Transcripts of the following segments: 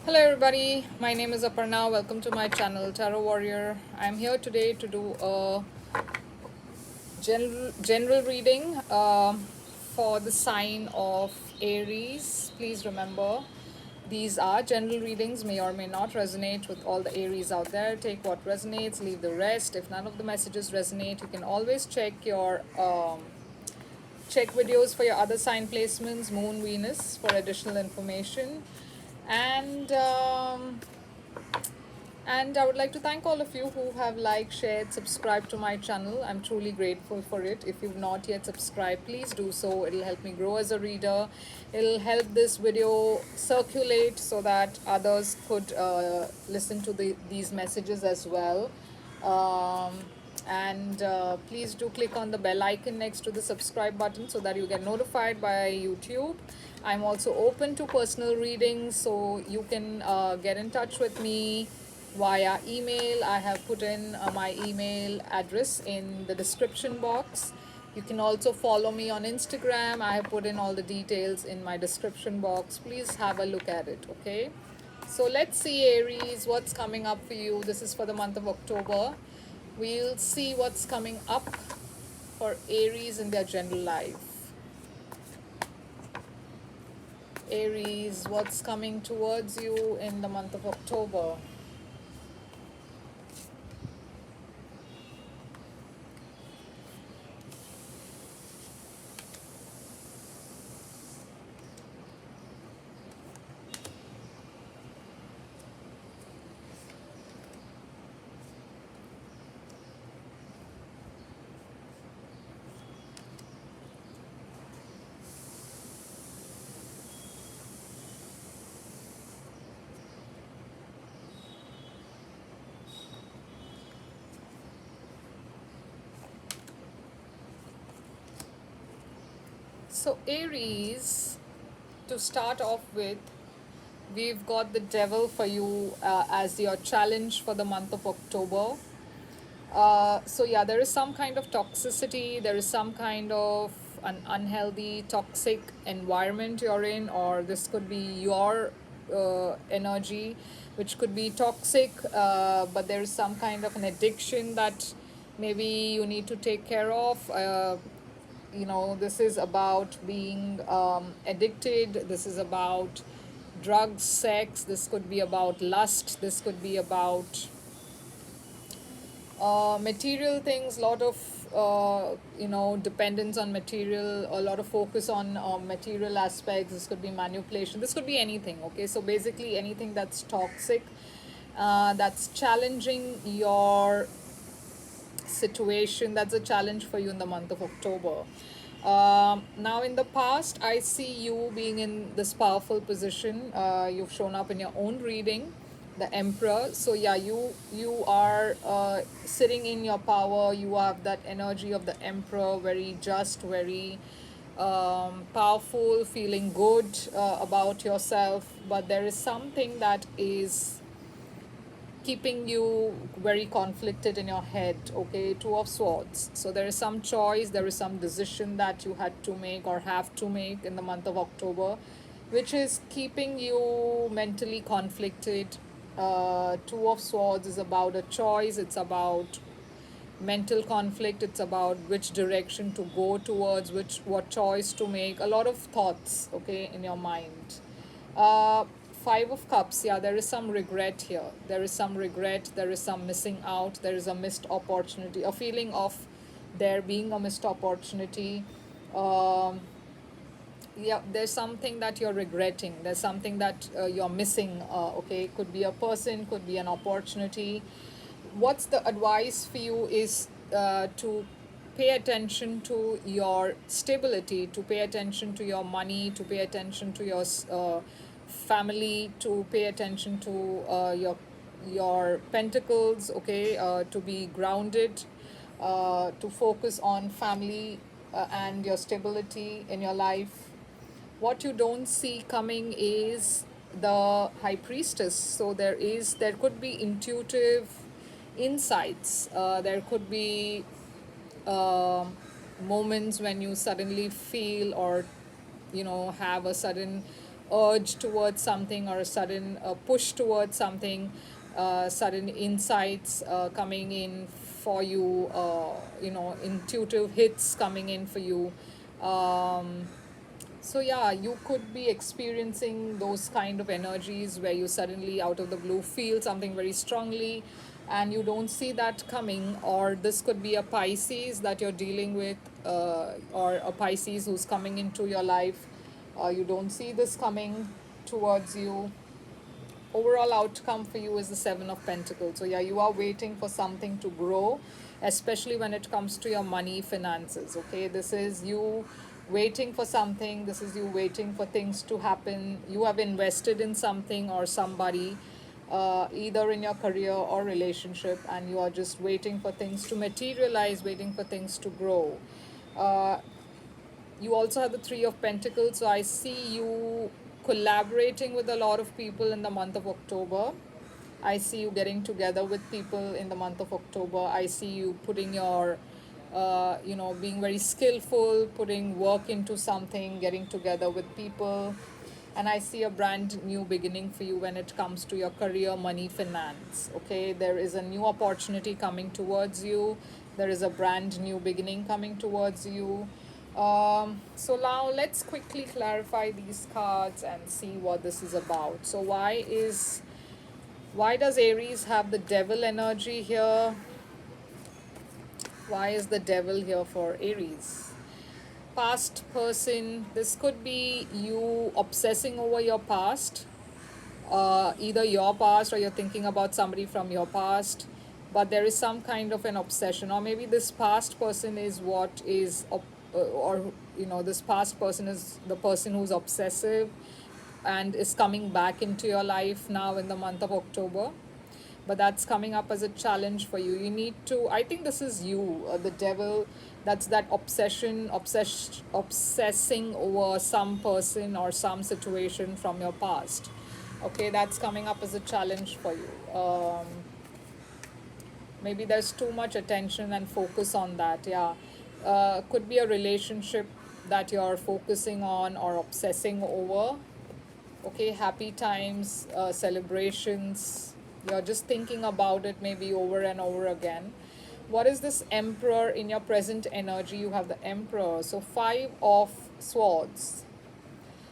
Hello everybody, my name is Aparna. Welcome to my channel Tarot Warrior. I'm here today to do a general reading for the sign of Aries. Please remember, these are general readings, may or may not resonate with all the Aries out there. Take what resonates, leave the rest. If none of the messages resonate, you can always check videos for your other sign placements, Moon, Venus, for additional information. And I would like to thank all of you who have liked, shared, subscribed to my channel. I'm truly grateful for it. If you've not yet subscribed, please do so. It'll help me grow as a reader. It'll help this video circulate so that others could listen to these messages as well. And please do click on the bell icon next to the subscribe button so that you get notified by YouTube. I'm also open to personal readings, so you can get in touch with me via email. I have put in my email address in the description box. You can also follow me on Instagram. I have put in all the details in my description box. Please have a look at it, okay? So let's see, Aries, what's coming up for you. This is for the month of October. We'll see what's coming up for Aries in their general life. Aries, what's coming towards you in the month of October? So Aries, to start off with, we've got the devil for you as your challenge for the month of October. So yeah, there is some kind of toxicity, there is some kind of an unhealthy, toxic environment you're in, or this could be your energy, which could be toxic, but there is some kind of an addiction that maybe you need to take care of. This is about being addicted, this is about drugs, sex, this could be about lust, this could be about material things, a lot of dependence on material, a lot of focus on material aspects. This could be manipulation, this could be anything, okay? So basically anything that's toxic, that's challenging your situation, that's a challenge for you in the month of October. Now in the past, I see you being in this powerful position. You've shown up in your own reading, the Emperor. So yeah, you are sitting in your power. You have that energy of the Emperor, very just, very powerful, feeling good about yourself. But there is something that is keeping you very conflicted in your head, okay? Two of Swords. So there is some choice, there is some decision that you had to make or have to make in the month of October, which is keeping you mentally conflicted. Two of Swords is about a choice, it's about mental conflict, it's about which direction to go towards, what choice to make, a lot of thoughts, okay, in your mind. uh, Five of Cups, yeah, there is some regret here, there is some regret, there is some missing out, there is a missed opportunity, a feeling of there being a missed opportunity. um, yeah, there's something that you're regretting, there's something that you're missing, okay? Could be a person, could be an opportunity. What's the advice for you is to pay attention to your stability, to pay attention to your money, to pay attention to your family, to pay attention to your pentacles, okay? To be grounded, to focus on family and your stability in your life. What you don't see coming is the High Priestess. So there could be intuitive insights, there could be moments when you suddenly feel or have a sudden urge towards something, or a sudden push towards something, sudden insights coming in for you, intuitive hits coming in for you. Um, so yeah, you could be experiencing those kind of energies where you suddenly out of the blue feel something very strongly and you don't see that coming. Or this could be a Pisces that you're dealing with, or a Pisces who's coming into your life. You don't see this coming towards you. Overall outcome for you is the Seven of Pentacles. So yeah, you are waiting for something to grow, especially when it comes to your money, finances. Okay, this is you waiting for something. This is you waiting for things to happen. You have invested in something or somebody, either in your career or relationship, and you are just waiting for things to materialize, waiting for things to grow. uh, you also have the Three of Pentacles, so I see you collaborating with a lot of people in the month of October. I see you getting together with people in the month of October. I see you putting your, being very skillful, putting work into something, getting together with people. And I see a brand new beginning for you when it comes to your career, money, finance. Okay, there is a new opportunity coming towards you. There is a brand new beginning coming towards you. So now let's quickly clarify these cards and see what this is about. So why does Aries have the devil energy here? Why is the devil here for Aries? Past person, this could be you obsessing over your past, either your past or you're thinking about somebody from your past, but there is some kind of an obsession. Or maybe this past person is what is or this past person is the person who's obsessive and is coming back into your life now in the month of October. But that's coming up as a challenge for you. You need to, I think this is you, the devil. That's that obsessing over some person or some situation from your past. Okay, that's coming up as a challenge for you. Maybe there's too much attention and focus on that. Yeah, could be a relationship that you're focusing on or obsessing over. Okay, happy times, celebrations, you're just thinking about it maybe over and over again. What is this Emperor in your present energy? You have the Emperor, so Five of Swords.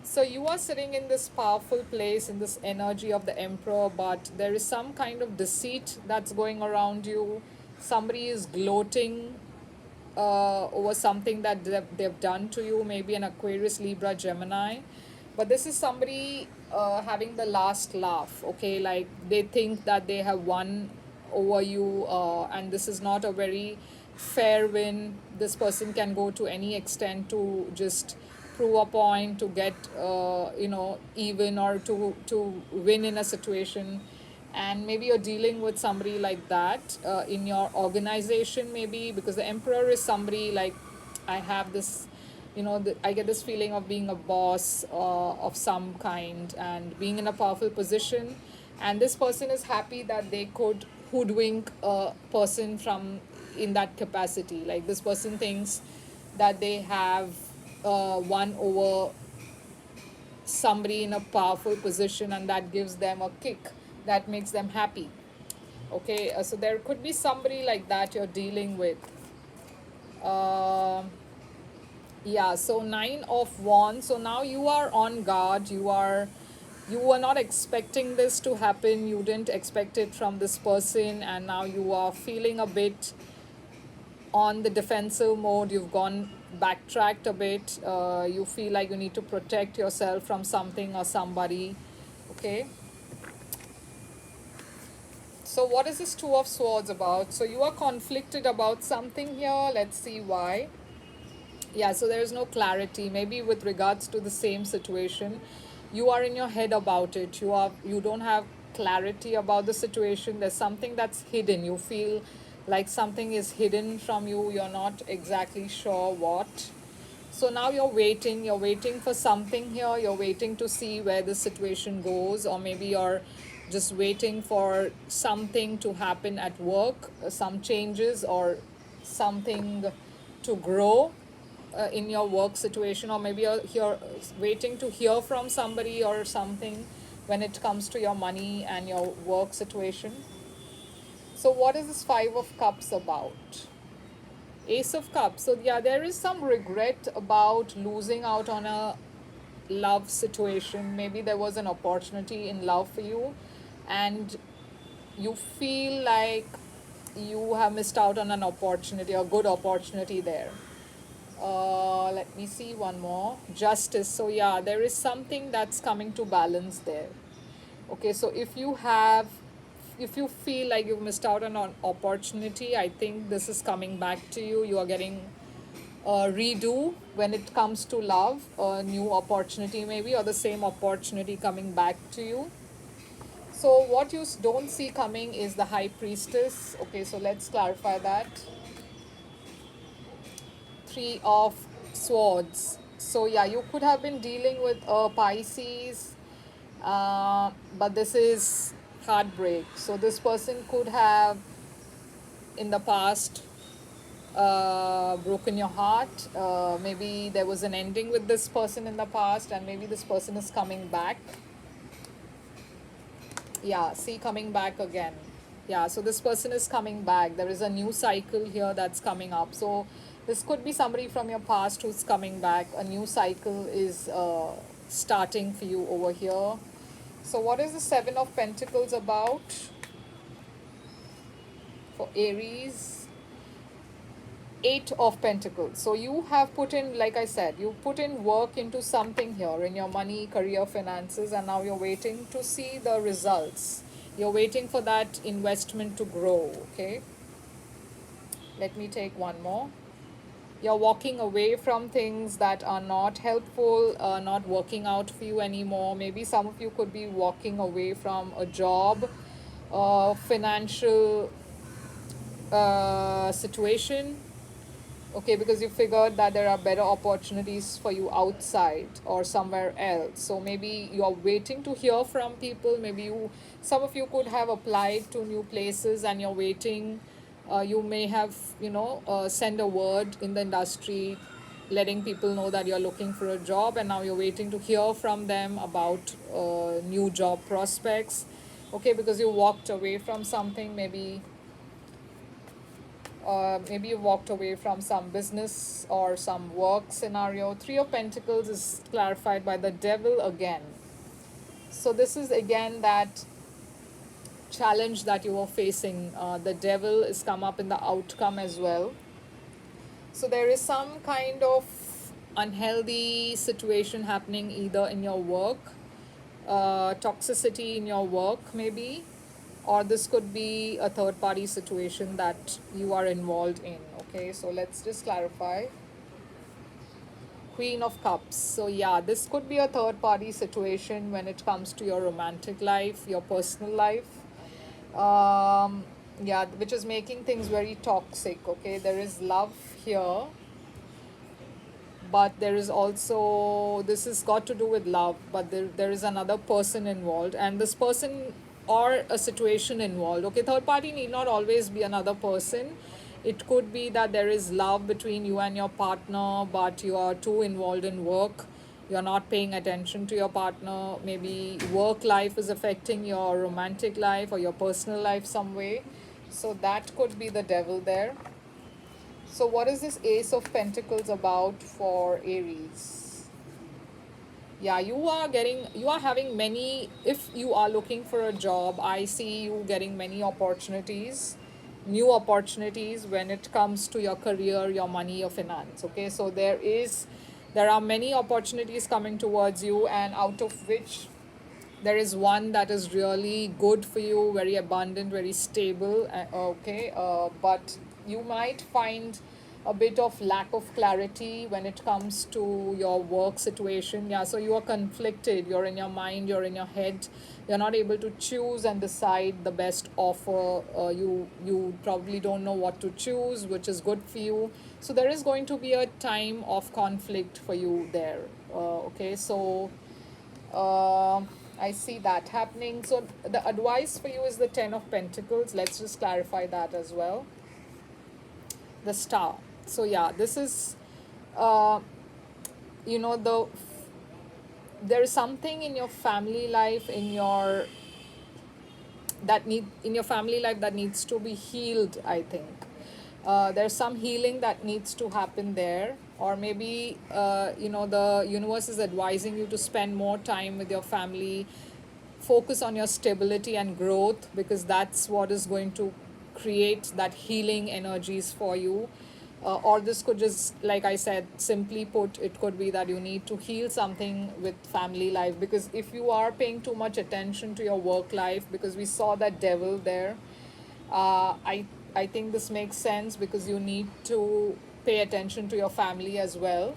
So you are sitting in this powerful place in this energy of the Emperor, but there is some kind of deceit that's going around you. Somebody is gloating over something that they've done to you, maybe an Aquarius, Libra, Gemini. But this is somebody having the last laugh, okay? Like they think that they have won over you, and this is not a very fair win. This person can go to any extent to just prove a point, to get even, or to win in a situation. And maybe you're dealing with somebody like that in your organization, maybe because the Emperor is somebody like, I have this, I get this feeling of being a boss of some kind and being in a powerful position. And this person is happy that they could hoodwink a person from in that capacity. Like this person thinks that they have won over somebody in a powerful position, and that gives them a kick, that makes them happy. Okay, so there could be somebody like that you're dealing with. Um yeah, so Nine of Wands. So now you are on guard. You were not expecting this to happen. You didn't expect it from this person, and now you are feeling a bit on the defensive mode. You've gone backtracked a bit. You feel like you need to protect yourself from something or somebody. Okay, so what is this Two of Swords about? So you are conflicted about something here. Let's see why. Yeah, so there is no clarity, maybe with regards to the same situation. You are in your head about it. You don't have clarity about the situation. There's something that's hidden. You feel like something is hidden from you. You're not exactly sure what. So now you're waiting for something here. You're waiting to see where the situation goes, or maybe you're just waiting for something to happen at work, some changes or something to grow. in your work situation, or maybe you're here waiting to hear from somebody or something when it comes to your money and your work situation. So what is this Five of Cups about? Ace of Cups. So yeah, there is some regret about losing out on a love situation. Maybe there was an opportunity in love for you, and you feel like you have missed out on an opportunity, a good opportunity there. Let me see one more. Justice. So yeah, there is something that's coming to balance there. Okay, so if you feel like you've missed out on an opportunity, I think this is coming back to you. You are getting a redo when it comes to love, a new opportunity maybe, or the same opportunity coming back to you. So what you don't see coming is the High Priestess. Okay, so let's clarify that. Three of Swords. So yeah, you could have been dealing with a Pisces, but this is heartbreak. So this person could have in the past broken your heart. Maybe there was an ending with this person in the past, and maybe this person is coming back. Yeah, see, coming back again. Yeah, so this person is coming back. There is a new cycle here that's coming up. So this could be somebody from your past who's coming back. A new cycle is starting for you over here. So what is the Seven of Pentacles about for Aries? Eight of Pentacles. So you have put in, like I said, you put in work into something here in your money, career, finances, and now you're waiting to see the results. You're waiting for that investment to grow, okay? Let me take one more. You're walking away from things that are not helpful, not working out for you anymore. Maybe some of you could be walking away from a job, financial situation, okay, because you figured that there are better opportunities for you outside or somewhere else. So maybe you are waiting to hear from people. Maybe some of you could have applied to new places and you're waiting. You may have send a word in the industry letting people know that you're looking for a job, and now you're waiting to hear from them about new job prospects, okay, because you walked away from something. Maybe you walked away from some business or some work scenario. Three of Pentacles is clarified by the Devil again. So this is again that challenge that you were facing. The Devil is come up in the outcome as well. So there is some kind of unhealthy situation happening either in your work, toxicity in your work maybe, or this could be a third party situation that you are involved in. Okay, so let's just clarify. Queen of Cups. So yeah, this could be a third party situation when it comes to your romantic life, your personal life. Yeah, which is making things very toxic. Okay, there is love here, but there is also, this has got to do with love, but there is another person involved, and this person or a situation involved. Okay, third party need not always be another person. It could be that there is love between you and your partner, but you are too involved in work. You're not paying attention to your partner. Maybe work life is affecting your romantic life or your personal life some way. So that could be the Devil there. So what is this Ace of Pentacles about for Aries? Yeah, you are having many, if you are looking for a job, I see you getting many opportunities, new opportunities when it comes to your career, your money, your finance. Okay, so there are many opportunities coming towards you, and out of which there is one that is really good for you, very abundant, very stable. Okay, but you might find a bit of lack of clarity when it comes to your work situation. Yeah, so you are conflicted. You're in your mind, you're in your head. You're not able to choose and decide the best offer. You probably don't know what to choose, which is good for you. So there is going to be a time of conflict for you there. Okay, so I see that happening. So the advice for you is the Ten of Pentacles. Let's just clarify that as well. The Star. So yeah, this is uh, you know there is something in your family life, in your family life that needs to be healed, I think. There's some healing that needs to happen there, or maybe the universe is advising you to spend more time with your family, focus on your stability and growth, because that's what is going to create that healing energies for you. Or this could just, like I said, simply put, it could be that you need to heal something with family life, because if you are paying too much attention to your work life, because we saw that devil there, I think this makes sense, because you need to pay attention to your family as well.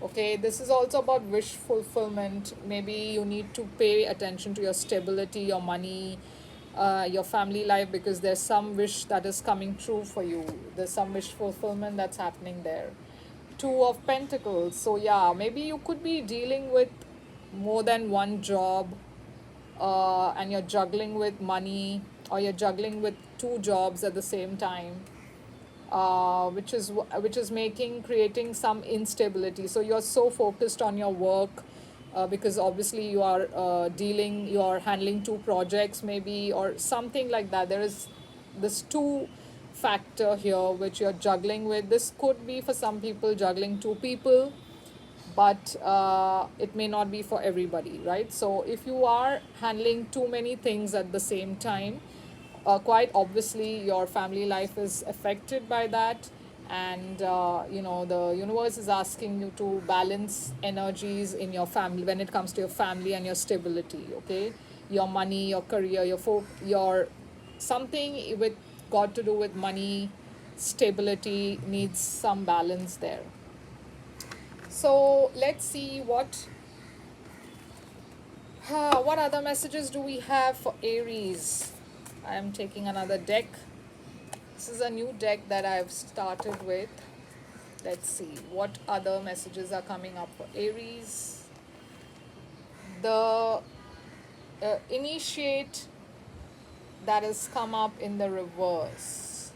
Okay, this is also about wish fulfillment. Maybe you need to pay attention to your stability, your money, your family life, because there's some wish that is coming true for you. There's some wish fulfillment that's happening there. Two of Pentacles. So, yeah, maybe you could be dealing with more than one job, and you're juggling with money, or you're juggling with two jobs at the same time, which is making creating some instability. So you're so focused on your work, because obviously you're handling two projects maybe, or something like that. There is this two factor here which you're juggling with. This could be for some people juggling two people, but it may not be for everybody, right? So if you are handling too many things at the same time, quite obviously your family life is affected by that. And the universe is asking you to balance energies in your family when it comes to your family and your stability. Okay, your money, your career, your something with got to do with money, stability needs some balance there. So let's see what other messages do we have for Aries. I am taking another deck. This is a new deck that I've started with. Let's see what other messages are coming up for Aries. The initiate that has come up in the reverse.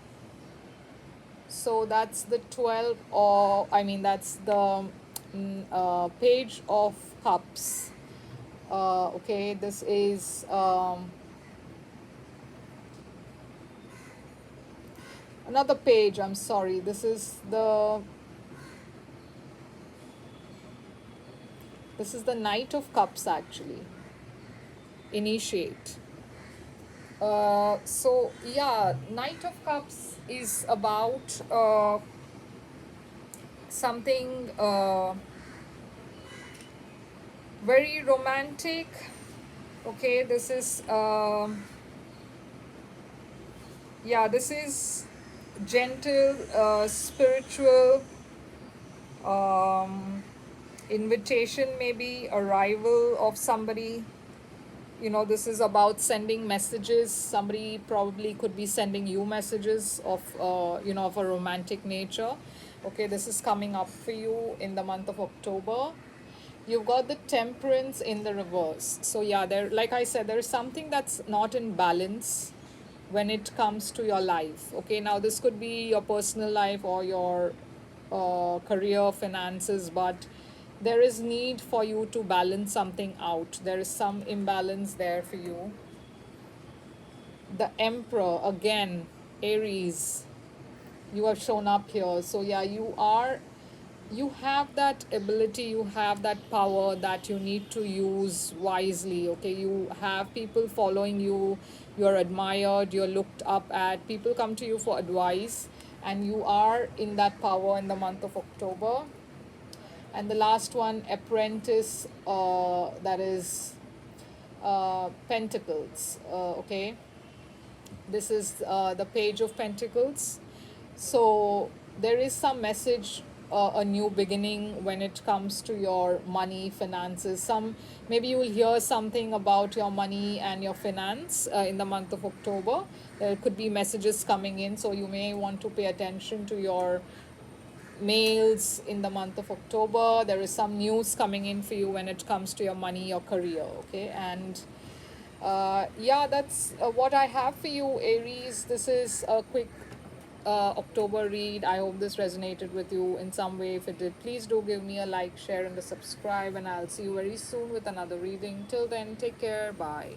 So that's the 12, or I mean, that's the Page of Cups. Okay, this is another page. I'm sorry. This is the Knight of Cups, actually. Initiate. So yeah, Knight of Cups is about something very romantic. Okay, this is this is gentle, spiritual, invitation, maybe arrival of somebody. This is about sending messages. Somebody probably could be sending you messages of a romantic nature. Okay, this is coming up for you in the month of October. You've got the Temperance in the reverse. So yeah, like I said, there is something that's not in balance when it comes to your life. Okay, now this could be your personal life or your career, finances, but there is need for you to balance something out. There is some imbalance there for you. The Emperor, again, Aries, you have shown up here. So yeah, you have that ability, you have that power that you need to use wisely. Okay, you have people following you, you're admired, you're looked up at, people come to you for advice, and you are in that power in the month of October. And the last one, Apprentice, that is Pentacles. Okay, this is the Page of Pentacles. So there is some message, a new beginning when it comes to your money, finances. Maybe you will hear something about your money and your finance in the month of October. There could be messages coming in, so you may want to pay attention to your mails in the month of October. There is some news coming in for you when it comes to your money, your career. Okay, and that's what I have for you, Aries. This is a quick October read. I hope this resonated with you in some way. If it did, please do give me a like, share, and a subscribe. And I'll see you very soon with another reading. Till then, take care. Bye.